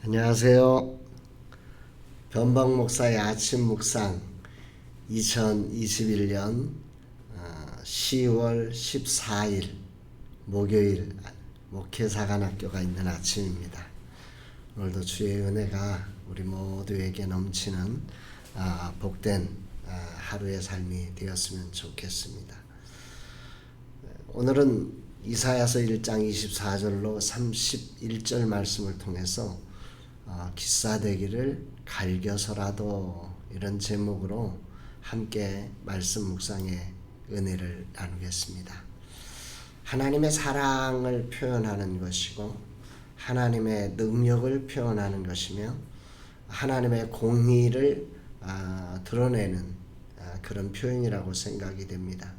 안녕하세요. 변방 목사의 아침 묵상 2021년 10월 14일 목요일 목회사관학교가 있는 아침입니다. 오늘도 주의 은혜가 우리 모두에게 넘치는 복된 하루의 삶이 되었으면 좋겠습니다. 오늘은 이사야서 1장 24절로 31절 말씀을 통해서 기싸대기를 갈겨서라도 이런 제목으로 함께 말씀 묵상의 은혜를 나누겠습니다. 하나님의 사랑을 표현하는 것이고 하나님의 능력을 표현하는 것이며 하나님의 공의를 드러내는 그런 표현이라고 생각이 됩니다.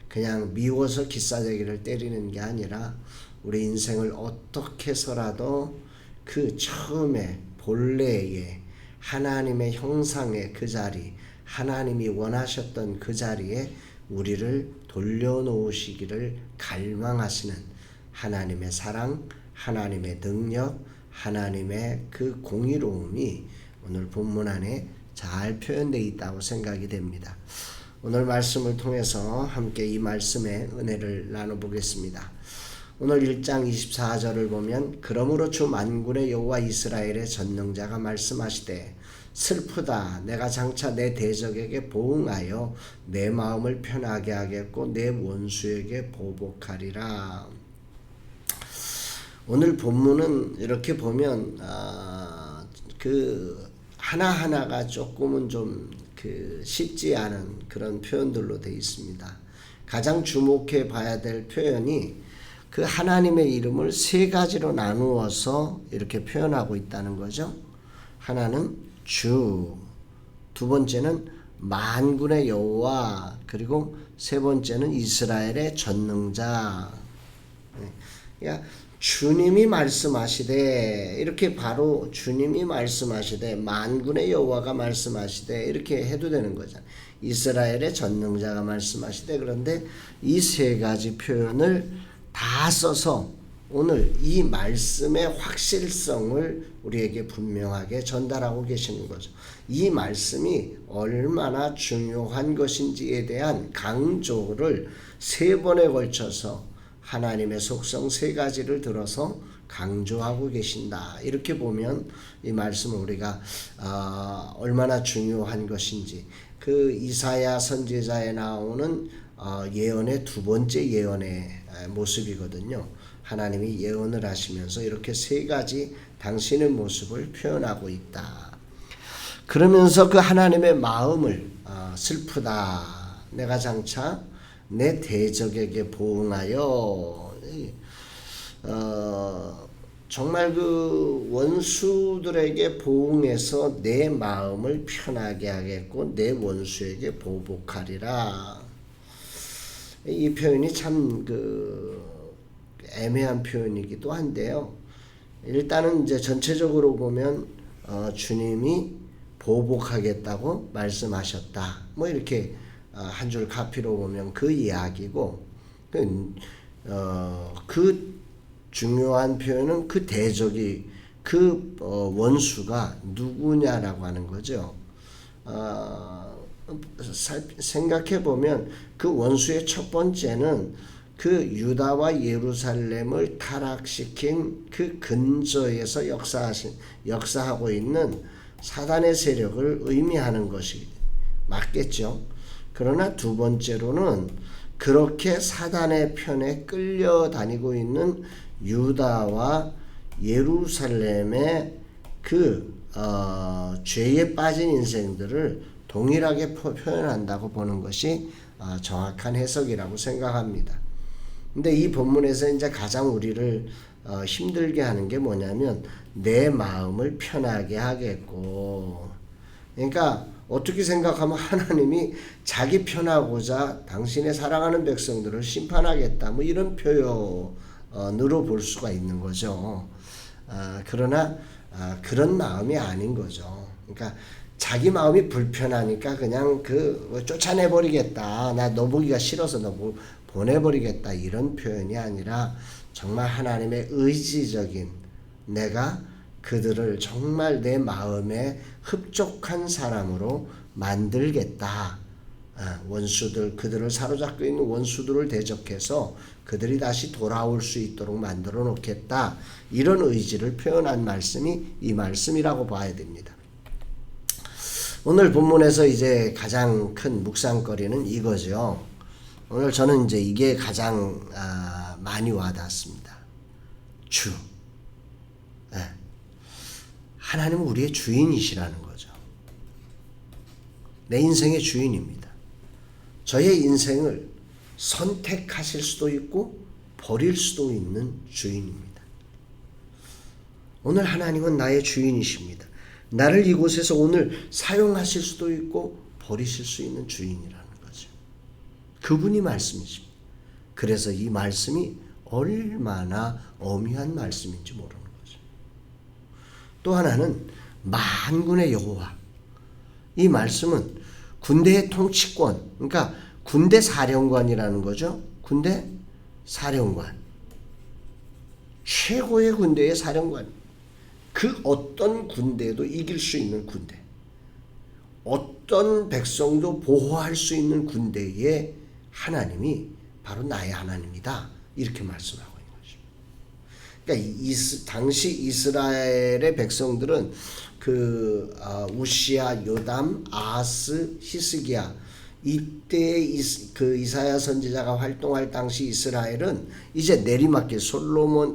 그냥 미워서 기싸대기를 때리는 게 아니라 우리 인생을 어떻게 해서라도 그 처음에 본래의 하나님의 형상의 그 자리, 하나님이 원하셨던 그 자리에 우리를 돌려놓으시기를 갈망하시는 하나님의 사랑, 하나님의 능력, 하나님의 그 공의로움이 오늘 본문 안에 잘 표현되어 있다고 생각이 됩니다. 오늘 말씀을 통해서 함께 이 말씀의 은혜를 나눠보겠습니다. 오늘 1장 24절을 보면 그러므로 주 만군의 여호와 이스라엘의 전능자가 말씀하시되 슬프다 내가 장차 내 대적에게 보응하여 내 마음을 편하게 하겠고 내 원수에게 보복하리라. 오늘 본문은 이렇게 보면 그 하나하나가 조금은 좀 쉽지 않은 그런 표현들로 되어 있습니다. 가장 주목해 봐야 될 표현이 그 하나님의 이름을 세 가지로 나누어서 이렇게 표현하고 있다는 거죠. 하나는 주, 두 번째는 만군의 여호와, 그리고 세 번째는 이스라엘의 전능자. 그러니까 주님이 말씀하시되 이렇게 바로 주님이 말씀하시되 만군의 여호와가 말씀하시되 이렇게 해도 되는 거잖아요. 이스라엘의 전능자가 말씀하시되 그런데 이 세 가지 표현을 다 써서 오늘 이 말씀의 확실성을 우리에게 분명하게 전달하고 계시는 거죠. 이 말씀이 얼마나 중요한 것인지에 대한 강조를 세 번에 걸쳐서 하나님의 속성 세 가지를 들어서 강조하고 계신다. 이렇게 보면 이 말씀을 우리가 얼마나 중요한 것인지, 그 이사야 선지자에 나오는 예언의 두 번째 예언의 모습이거든요. 하나님이 예언을 하시면서 이렇게 세 가지 당신의 모습을 표현하고 있다. 그러면서 그 하나님의 마음을 슬프다 내가 장차 내 대적에게 보응하여 정말 그 원수들에게 보응해서 내 마음을 편하게 하겠고 내 원수에게 보복하리라. 이 표현이 참 애매한 표현이기도 한데요. 일단은 이제 전체적으로 보면 주님이 보복하겠다고 말씀하셨다. 뭐 이렇게 한 줄 카피로 보면 그 이야기고, 그 중요한 표현은 그 대적이 그 원수가 누구냐라고 하는 거죠. 생각해 보면 그 원수의 첫 번째는 그 유다와 예루살렘을 타락시킨 그 근저에서 역사하고 있는 사단의 세력을 의미하는 것이 맞겠죠. 그러나 두 번째로는 그렇게 사단의 편에 끌려다니고 있는 유다와 예루살렘의 그 죄에 빠진 인생들을 동일하게 표현한다고 보는 것이 정확한 해석이라고 생각합니다. 근데 이 본문에서 이제 가장 우리를 힘들게 하는 게 뭐냐면 내 마음을 편하게 하겠고, 그러니까 어떻게 생각하면 하나님이 자기 편하고자 당신의 사랑하는 백성들을 심판하겠다, 뭐 이런 표현으로 볼 수가 있는 거죠. 그러나 그런 마음이 아닌 거죠. 그러니까 자기 마음이 불편하니까 그냥 쫓아내버리겠다, 나 너 보기가 싫어서 너 보내버리겠다, 이런 표현이 아니라 정말 하나님의 의지적인 내가 그들을 정말 내 마음에 흡족한 사람으로 만들겠다. 원수들, 그들을 사로잡고 있는 원수들을 대적해서 그들이 다시 돌아올 수 있도록 만들어 놓겠다. 이런 의지를 표현한 말씀이 이 말씀이라고 봐야 됩니다. 오늘 본문에서 이제 가장 큰 묵상거리는 이거죠. 오늘 저는 이제 이게 가장 많이 와닿습니다. 주. 하나님은 우리의 주인이시라는 거죠. 내 인생의 주인입니다. 저의 인생을 선택하실 수도 있고 버릴 수도 있는 주인입니다. 오늘 하나님은 나의 주인이십니다. 나를 이곳에서 오늘 사용하실 수도 있고 버리실 수 있는 주인이라는 거죠. 그분이 말씀이십니다. 그래서 이 말씀이 얼마나 엄미한 말씀인지 모르는 거죠. 또 하나는 만군의 여호와. 이 말씀은 군대의 통치권, 그러니까 군대 사령관이라는 거죠. 군대 사령관. 최고의 군대의 사령관. 그 어떤 군대도 이길 수 있는 군대. 어떤 백성도 보호할 수 있는 군대의 하나님이 바로 나의 하나님이다. 이렇게 말씀하고 있는 거죠. 그러니까 당시 이스라엘의 백성들은 우시야, 요담, 아하스, 히스기야 이때 이사야 선지자가 활동할 당시 이스라엘은 이제 내리막길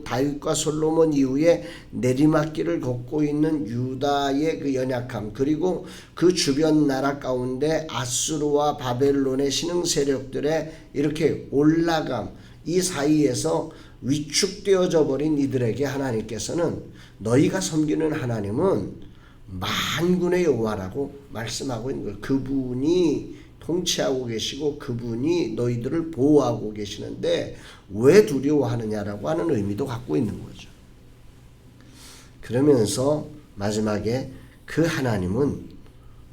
다윗과 솔로몬 이후에 내리막길을 걷고 있는 유다의 그 연약함, 그리고 그 주변 나라 가운데 아수르와 바벨론의 신흥 세력들의 이렇게 올라감, 이 사이에서 위축되어져 버린 이들에게 하나님께서는 너희가 섬기는 하나님은 만군의 여호와라고 말씀하고 있는 거예요. 그분이 통치하고 계시고 그분이 너희들을 보호하고 계시는데 왜 두려워하느냐라고 하는 의미도 갖고 있는 거죠. 그러면서 마지막에 그 하나님은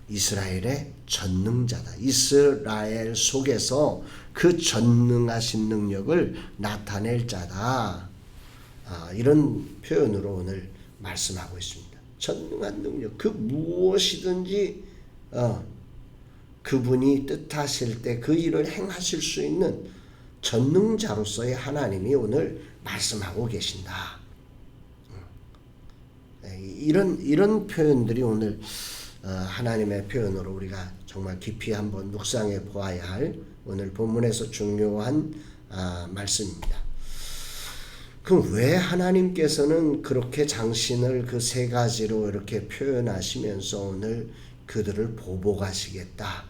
이스라엘의 전능자다. 이스라엘 속에서 그 전능하신 능력을 나타낼 자다. 이런 표현으로 오늘 말씀하고 있습니다. 전능한 능력, 그 무엇이든지 그분이 뜻하실 때 그 일을 행하실 수 있는 전능자로서의 하나님이 오늘 말씀하고 계신다. 이런 표현들이 오늘 하나님의 표현으로 우리가 정말 깊이 한번 묵상해 보아야 할 오늘 본문에서 중요한 말씀입니다. 그럼 왜 하나님께서는 그렇게 장신을 그 세 가지로 이렇게 표현하시면서 오늘 그들을 보복하시겠다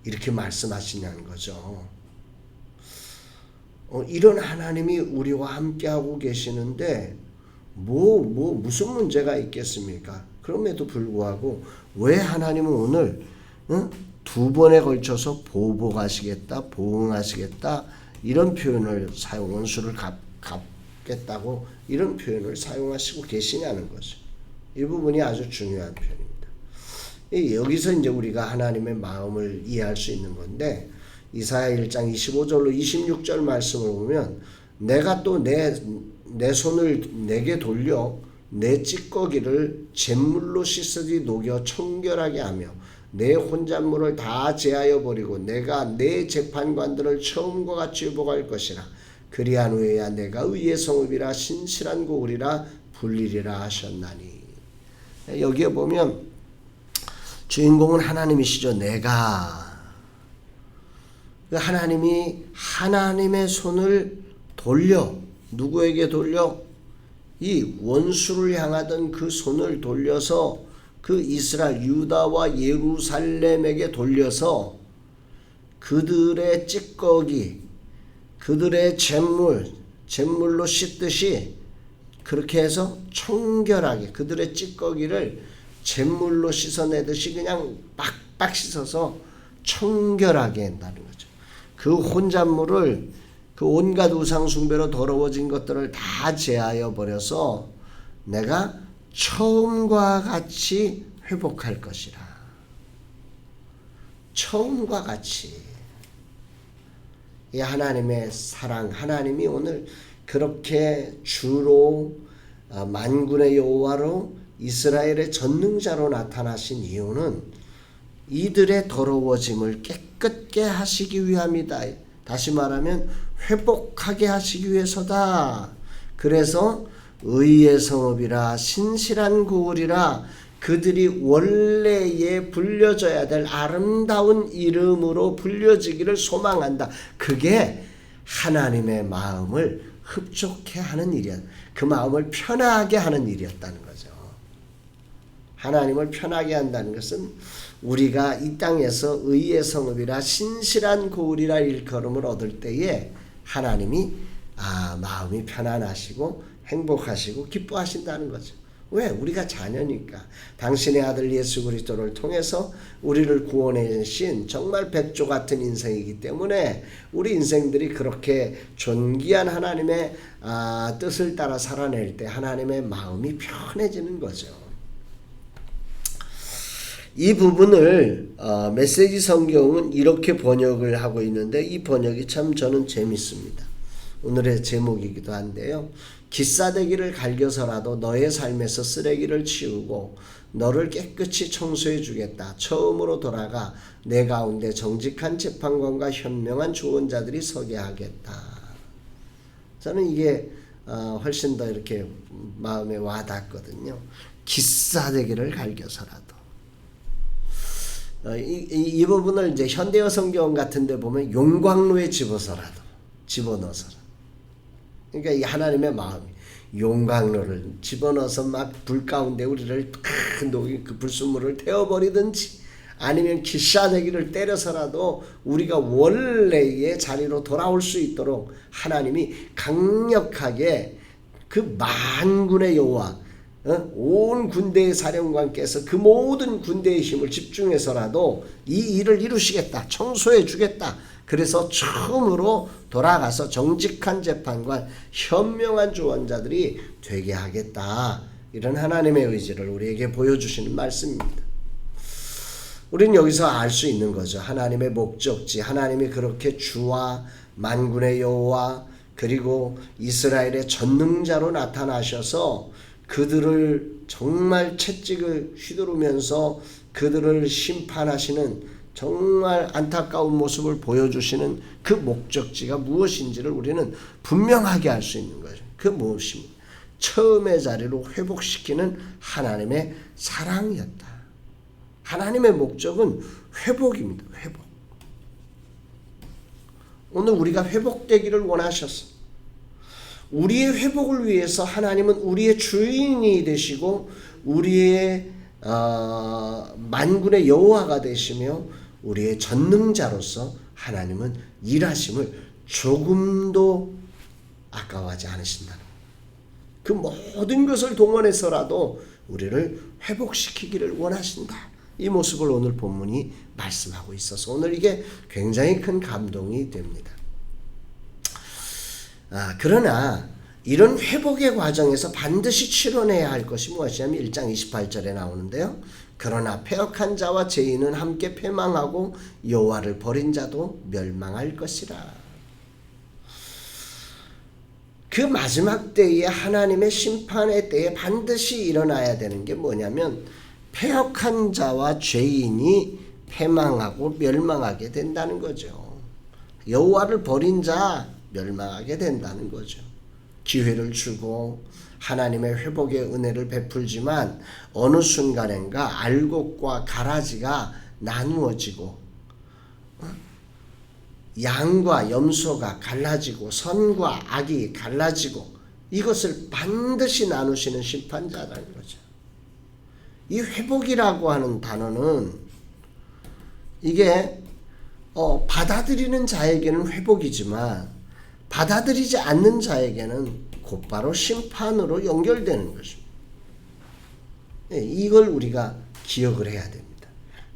이렇게 말씀하시냐는 거죠. 이런 하나님이 우리와 함께하고 계시는데 무슨 문제가 있겠습니까? 그럼에도 불구하고 왜 하나님은 오늘 두 번에 걸쳐서 보복하시겠다, 보응하시겠다 이런 표현을 원수를 갚겠다고 이런 표현을 사용하시고 계시냐는 거죠. 이 부분이 아주 중요한 표현입니다. 여기서 이제 우리가 하나님의 마음을 이해할 수 있는 건데 이사야 1장 25절로 26절 말씀을 보면 내가 또 내 손을 내게 돌려 내 찌꺼기를 잿물로 씻으니 녹여 청결하게 하며 내 혼잣물을 다 제하여 버리고 내가 내 재판관들을 처음과 같이 회복할 것이라. 그리한 후에야 내가 의의 성읍이라 신실한 고을이라 불리리라 하셨나니. 여기에 보면 주인공은 하나님이시죠. 하나님이 하나님의 손을 돌려 누구에게 돌려? 이 원수를 향하던 그 손을 돌려서 그 이스라엘 유다와 예루살렘에게 돌려서 그들의 찌꺼기, 그들의 잿물로 씻듯이 그렇게 해서 청결하게 그들의 찌꺼기를 잿물로 씻어내듯이 그냥 빡빡 씻어서 청결하게 한다는 거죠. 그 혼잣물을 그 온갖 우상 숭배로 더러워진 것들을 다 제하여 버려서 내가 처음과 같이 회복할 것이라. 처음과 같이. 이 하나님의 사랑, 하나님이 오늘 그렇게 주로 만군의 여호와로 이스라엘의 전능자로 나타나신 이유는 이들의 더러워짐을 깨끗게 하시기 위함이다. 다시 말하면 회복하게 하시기 위해서다. 그래서 의의 성읍이라 신실한 고을이라 그들이 원래에 불려져야 될 아름다운 이름으로 불려지기를 소망한다. 그게 하나님의 마음을 흡족해 하는 일이야. 그 마음을 편하게 하는 일이었다는 거죠. 하나님을 편하게 한다는 것은 우리가 이 땅에서 의의 성읍이라 신실한 고을이라 일컬음을 얻을 때에 하나님이 마음이 편안하시고 행복하시고 기뻐하신다는 거죠. 왜? 우리가 자녀니까. 당신의 아들 예수 그리스도를 통해서 우리를 구원해 주신 정말 백조 같은 인생이기 때문에 우리 인생들이 그렇게 존귀한 하나님의 뜻을 따라 살아낼 때 하나님의 마음이 편해지는 거죠. 이 부분을 메시지 성경은 이렇게 번역을 하고 있는데 이 번역이 참 저는 재밌습니다. 오늘의 제목이기도 한데요. 기싸대기를 갈겨서라도 너의 삶에서 쓰레기를 치우고 너를 깨끗이 청소해 주겠다. 처음으로 돌아가 내 가운데 정직한 재판관과 현명한 조언자들이 서게 하겠다. 저는 이게 훨씬 더 이렇게 마음에 와닿거든요. 기싸대기를 갈겨서라도. 이 부분을 이제 현대어 성경 같은 데 보면 용광로에 집어넣어서라. 그러니까 이 하나님의 마음이 용광로를 집어넣어서 막 불 가운데 우리를 녹인 그 불순물을 태워버리든지 아니면 기싸대기를 때려서라도 우리가 원래의 자리로 돌아올 수 있도록 하나님이 강력하게 그 만군의 여호와 온 군대의 사령관께서 그 모든 군대의 힘을 집중해서라도 이 일을 이루시겠다. 청소해 주겠다. 그래서 처음으로 돌아가서 정직한 재판관, 현명한 조언자들이 되게 하겠다. 이런 하나님의 의지를 우리에게 보여주시는 말씀입니다. 우리는 여기서 알 수 있는 거죠. 하나님의 목적지, 하나님이 그렇게 주와 만군의 여호와 그리고 이스라엘의 전능자로 나타나셔서 그들을 정말 채찍을 휘두르면서 그들을 심판하시는 정말 안타까운 모습을 보여주시는 그 목적지가 무엇인지를 우리는 분명하게 알 수 있는 거죠. 그 무엇입니까? 처음의 자리로 회복시키는 하나님의 사랑이었다. 하나님의 목적은 회복입니다. 회복. 오늘 우리가 회복되기를 원하셨어. 우리의 회복을 위해서 하나님은 우리의 주인이 되시고 우리의 만군의 여호와가 되시며 우리의 전능자로서 하나님은 일하심을 조금도 아까워하지 않으신다는 그 모든 것을 동원해서라도 우리를 회복시키기를 원하신다. 이 모습을 오늘 본문이 말씀하고 있어서 오늘 이게 굉장히 큰 감동이 됩니다. 그러나 이런 회복의 과정에서 반드시 치러내야 할 것이 무엇이냐면 1장 28절에 나오는데요. 그러나 패역한 자와 죄인은 함께 패망하고 여호와를 버린 자도 멸망할 것이라. 그 마지막 때에 하나님의 심판의 때에 반드시 일어나야 되는 게 뭐냐면 패역한 자와 죄인이 패망하고 멸망하게 된다는 거죠. 여호와를 버린 자 멸망하게 된다는 거죠. 기회를 주고 하나님의 회복의 은혜를 베풀지만 어느 순간인가 알곡과 가라지가 나누어지고 양과 염소가 갈라지고 선과 악이 갈라지고 이것을 반드시 나누시는 심판자라는 거죠. 이 회복이라고 하는 단어는 이게 받아들이는 자에게는 회복이지만 받아들이지 않는 자에게는 곧바로 심판으로 연결되는 것입니다. 이걸 우리가 기억을 해야 됩니다.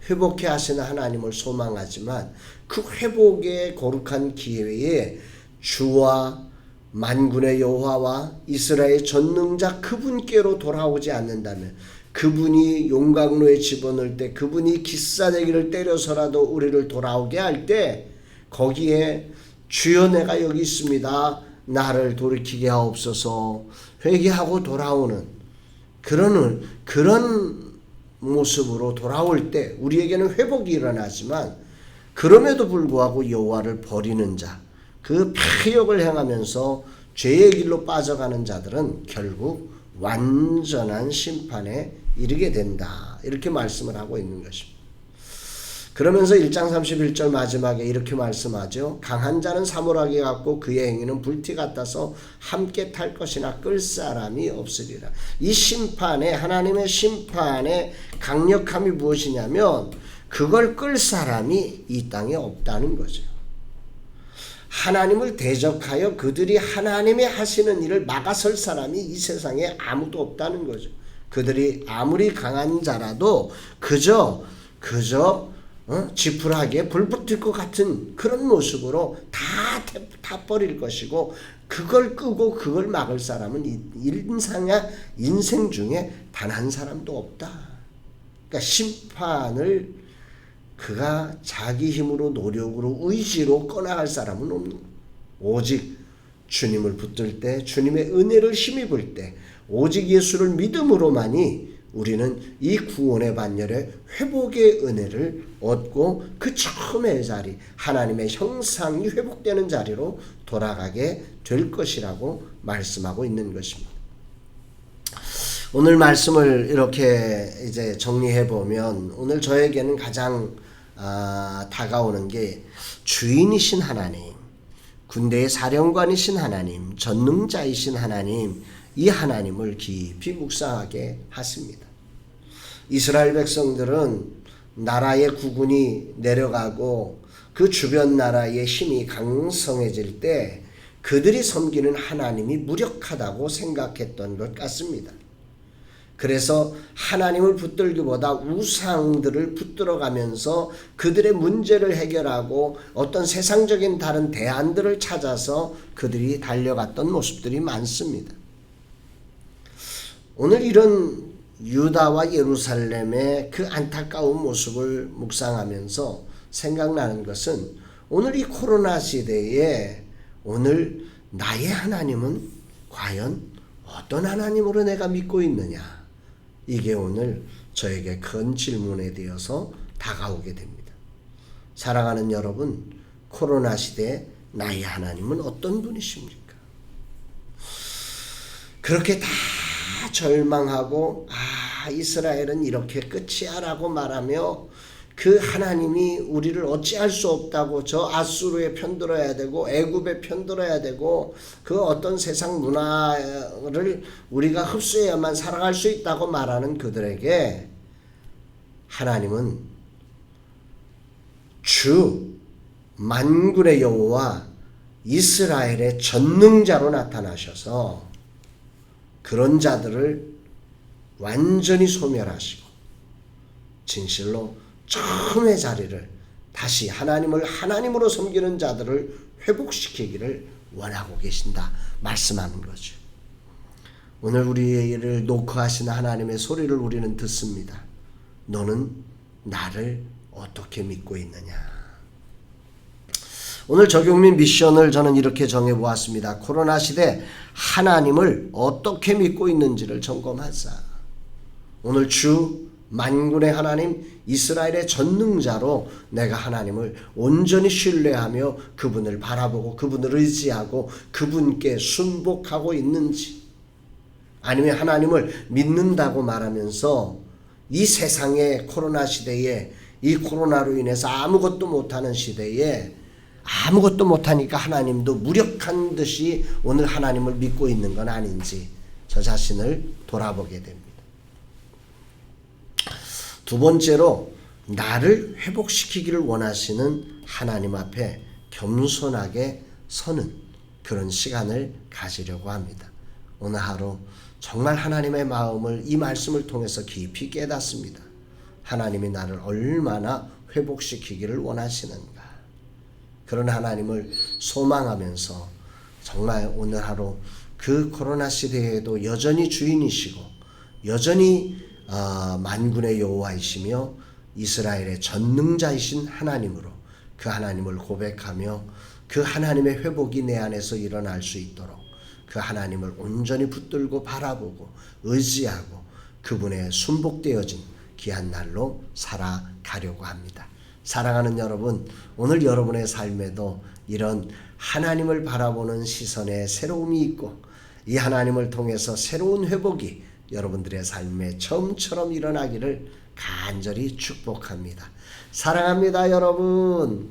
회복해 하시는 하나님을 소망하지만 그 회복의 거룩한 기회에 주와 만군의 여호와와 이스라엘 전능자 그분께로 돌아오지 않는다면 그분이 용광로에 집어넣을 때 그분이 기싸대기를 때려서라도 우리를 돌아오게 할 때 거기에 주여 내가 여기 있습니다. 나를 돌이키게 하옵소서. 회개하고 돌아오는 그런 모습으로 돌아올 때 우리에게는 회복이 일어나지만 그럼에도 불구하고 여호와를 버리는 자, 그 패역을 행하면서 죄의 길로 빠져가는 자들은 결국 완전한 심판에 이르게 된다. 이렇게 말씀을 하고 있는 것입니다. 그러면서 1장 31절 마지막에 이렇게 말씀하죠. 강한 자는 사물하게 같고 그의 행위는 불티 같아서 함께 탈 것이나 끌 사람이 없으리라. 이 심판에, 하나님의 심판의 강력함이 무엇이냐면 그걸 끌 사람이 이 땅에 없다는 거죠. 하나님을 대적하여 그들이 하나님의 하시는 일을 막아설 사람이 이 세상에 아무도 없다는 거죠. 그들이 아무리 강한 자라도 그저 지푸라기에 불 붙을 것 같은 그런 모습으로 다 버릴 것이고, 그걸 끄고 그걸 막을 사람은 인생 중에 단 한 사람도 없다. 그러니까 심판을 그가 자기 힘으로, 노력으로, 의지로 꺼나갈 사람은 없는 거예요. 오직 주님을 붙들 때, 주님의 은혜를 힘입을 때, 오직 예수를 믿음으로만이 우리는 이 구원의 반열에 회복의 은혜를 얻고 그 처음의 자리, 하나님의 형상이 회복되는 자리로 돌아가게 될 것이라고 말씀하고 있는 것입니다. 오늘 말씀을 이렇게 이제 정리해 보면, 오늘 저에게는 가장 다가오는 게 주인이신 하나님, 군대의 사령관이신 하나님, 전능자이신 하나님, 이 하나님을 깊이 묵상하게 하십니다. 이스라엘 백성들은 나라의 국군이 내려가고 그 주변 나라의 힘이 강성해질 때 그들이 섬기는 하나님이 무력하다고 생각했던 것 같습니다. 그래서 하나님을 붙들기보다 우상들을 붙들어가면서 그들의 문제를 해결하고 어떤 세상적인 다른 대안들을 찾아서 그들이 달려갔던 모습들이 많습니다. 오늘 이런 유다와 예루살렘의 그 안타까운 모습을 묵상하면서 생각나는 것은, 오늘 이 코로나 시대에 오늘 나의 하나님은 과연 어떤 하나님으로 내가 믿고 있느냐, 이게 오늘 저에게 큰 질문에 되어서 다가오게 됩니다. 사랑하는 여러분, 코로나 시대에 나의 하나님은 어떤 분이십니까? 그렇게 다 절망하고 이스라엘은 이렇게 끝이야 라고 말하며 그 하나님이 우리를 어찌할 수 없다고 저 아수르에 편들어야 되고 애굽에 편들어야 되고 그 어떤 세상 문화를 우리가 흡수해야만 살아갈 수 있다고 말하는 그들에게 하나님은 주 만군의 여호와 이스라엘의 전능자로 나타나셔서 그런 자들을 완전히 소멸하시고 진실로 처음의 자리를 다시 하나님을 하나님으로 섬기는 자들을 회복시키기를 원하고 계신다 말씀하는 거죠. 오늘 우리를 녹화하신 하나님의 소리를 우리는 듣습니다. 너는 나를 어떻게 믿고 있느냐. 오늘 적용민 미션을 저는 이렇게 정해보았습니다. 코로나 시대 하나님을 어떻게 믿고 있는지를 점검하자. 오늘 주 만군의 하나님 이스라엘의 전능자로 내가 하나님을 온전히 신뢰하며 그분을 바라보고 그분을 의지하고 그분께 순복하고 있는지, 아니면 하나님을 믿는다고 말하면서 이 세상의 코로나 시대에, 이 코로나로 인해서 아무것도 못하는 시대에 아무것도 못하니까 하나님도 무력한 듯이 오늘 하나님을 믿고 있는 건 아닌지 저 자신을 돌아보게 됩니다. 두 번째로, 나를 회복시키기를 원하시는 하나님 앞에 겸손하게 서는 그런 시간을 가지려고 합니다. 오늘 하루 정말 하나님의 마음을 이 말씀을 통해서 깊이 깨닫습니다. 하나님이 나를 얼마나 회복시키기를 원하시는가. 그런 하나님을 소망하면서 정말 오늘 하루 그 코로나 시대에도 여전히 주인이시고 여전히 만군의 여호와이시며 이스라엘의 전능자이신 하나님으로 그 하나님을 고백하며 그 하나님의 회복이 내 안에서 일어날 수 있도록, 그 하나님을 온전히 붙들고 바라보고 의지하고 그분의 순복되어진 귀한 날로 살아가려고 합니다. 사랑하는 여러분, 오늘 여러분의 삶에도 이런 하나님을 바라보는 시선에 새로움이 있고 이 하나님을 통해서 새로운 회복이 여러분들의 삶에 처음처럼 일어나기를 간절히 축복합니다. 사랑합니다, 여러분.